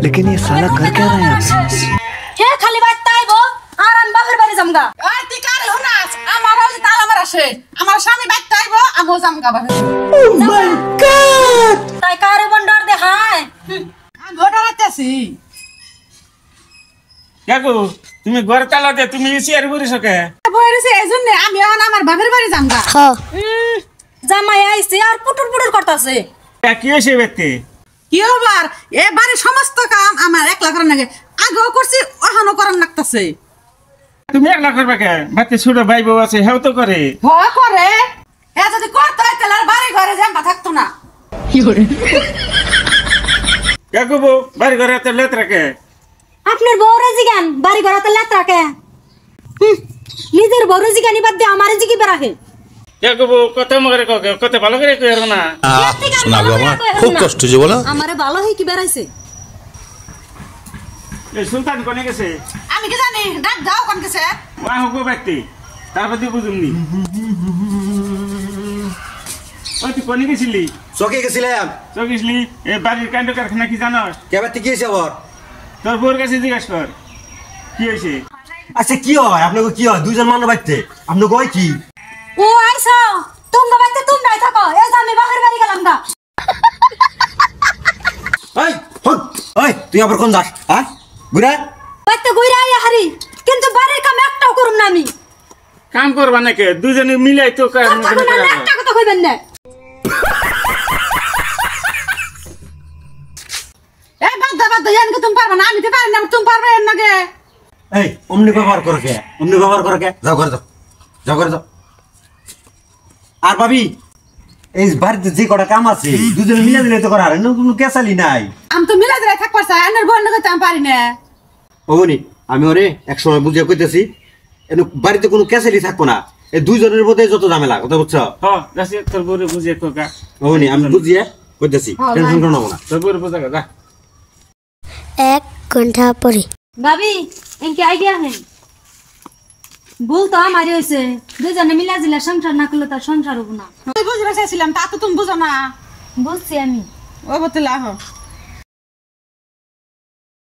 लेकिन ये साला कर क्या रहा है यहाँ पे? হে খালি বাত তাইবো আর আমি বাপের বাড়ি যামগা আর তুই কারে হনাস আমার ওই তালা মারা সে আমার স্বামী বাইক তাইবো আমি জামগা বাহে Oh my God! তাই কারে বন্ডর দেখায় আমি ঘটনাতেছি কাকু তুমি ঘর তালা দে তুমি চেয়ার বরিস কে বইরেছে এইজন্য আমি এখন আমার বাপের বাড়ি জামগা জামাই আইছে আর পুটুর পুটুর করতাছে কি হয়েছে বেতে কি হবার এবারে সমস্ত কাম আমার একলা করার নাগে আগেও করছি ওখানো করার লাগতাছে তুমি একলা করবে কে বাচ্চা ছোট ভাই বউ আছে হেও তো করে হ করে এ যদি করতে হয় তাহলে আর বাড়ি ঘরে জামবা থাকতো না কাকু বউ বাড়ি ঘরে তো লেত রাখে আপনার বউরে জিগান বাড়ি ঘরতে লেত রাখে নিজের বউরে জিগানি বাদ দিয়ে আমারে জিগি বেরাখে কাকু বউ কত মগরে কত ভালো করে কইর না শোনা গো আমার খুব কষ্ট যে বলো আমারে ভালো হই কি বেরাইছে এই সুলতান কোনে গেছে আমি কি জানি ডাক দাও কোন গেছে ওয়া হগো ব্যক্তি তারপর দি বুঝুমনি ওই তুই কোনে গেছিলি চকে গেছিলাম চকিসলি এই বাড়ির কাণ্ড কারখানা কি জানোস কেবার থেকে গিয়েছে আবার তোর বউর কাছে জিজ্ঞাসা কর কি হয়েছে আচ্ছা কি হয় আপনাকে কি হয় দুইজন মানুষ বাড়তে আপনাকে হয় কি ও আইছো তুমি বাইতে তোমরাই থাকো এই যে আমি বাপের বাড়ি গেলাম গা এই হট ওই তুই আবার কোন যাস হ্যাঁ বুড়া বাইতে কইরা আইয়া হারি কিন্তু বাড়ির কাম একটাও করুম না আমি কাম করবা নাকি দুজনে মিলাই তো একটা কথা কইবেন না এই বাদ জানকে তুমি পারবে না আমি তো পারি না তুমি পারবে এর নাগে এই অমনি ব্যবহার করো কে অমনি ব্যবহার করো কে যাও করে যাও যাও করে যাও আর ভাবি এই বাড়িতে যে কটা কাম আছে দুজনে মিলে দিলে তো করার কোনো কেসালি নাই আমি তো মিলা দিলে থাকবার চাই এর বন্ধ করতে আমি পারি না ওনি আমি ওরে একসময় বুঝিয়ে কইতেছি এন বাড়িতে কোনো কেসালি থাকবো না এই দুইজনের মধ্যে যত ঝামেলা কথা বুঝছো হ্যাঁ যাচ্ছি তোর বউরে বুঝিয়ে কোকা ওনি আমি বুঝিয়ে কইতেছি টেনশন করো না তোর বউরে বুঝা যা 1 ঘন্টা পরে ভাবি এনকে আইডিয়া হে ভুল তো আমারই হয়েছে দুজনে মিলা জিলা সংসার না করলে তার সংসার হবো না তুই বুঝতে চাইছিলাম তা তো তুমি বুঝো না বলছি আমি ও বতলা